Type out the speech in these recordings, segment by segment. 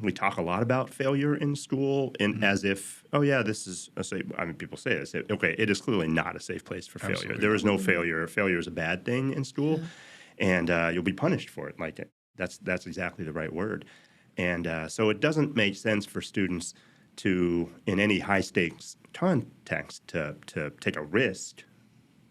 we talk a lot about failure in school as if, oh, yeah, this is a safe. I mean, people say this. Okay, it is clearly not a safe place for failure. Absolutely. There is no failure. Failure is a bad thing in school, and you'll be punished for it. Like that's exactly the right word. And so it doesn't make sense for students to, in any high-stakes context, to take a risk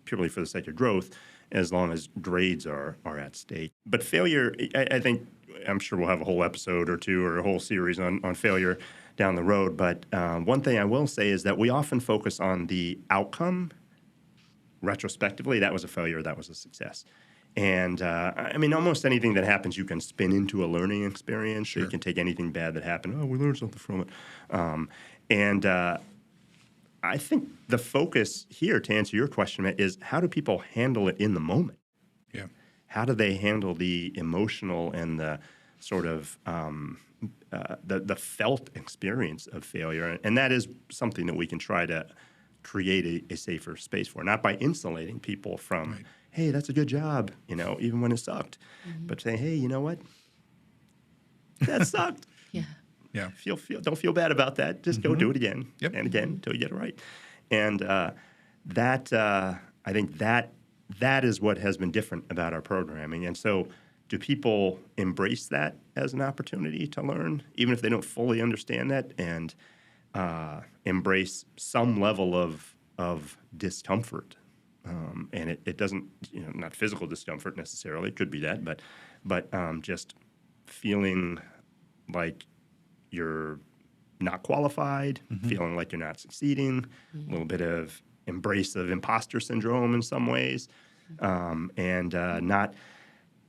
purely for the sake of growth, as long as grades are at stake. But failure, I think, I'm sure we'll have a whole episode or two or a whole series on failure down the road. But one thing I will say is that we often focus on the outcome. Retrospectively, that was a failure, that was a success. And I mean, almost anything that happens, you can spin into a learning experience. Sure. So you can take anything bad that happened. Oh, we learned something from it. I think the focus here, to answer your question, is how do people handle it in the moment? Yeah. How do they handle the emotional and the sort of the felt experience of failure? And that is something that we can try to create a safer space for, not by insulating people from, right. Hey, that's a good job, even when it sucked, but saying, hey, you know what? That sucked. Yeah. Don't feel bad about that. Just go do it again and again until you get it right. And I think that is what has been different about our programming. And so do people embrace that as an opportunity to learn, even if they don't fully understand that, and embrace some level of discomfort? And it doesn't, not physical discomfort necessarily, it could be that, but just feeling like you're not qualified, feeling like you're not succeeding, a little bit of embrace of imposter syndrome in some ways, and not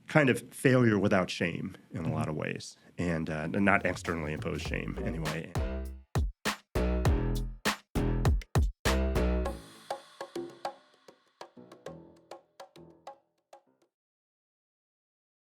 kind of failure without shame in a lot of ways, and not externally imposed shame anyway.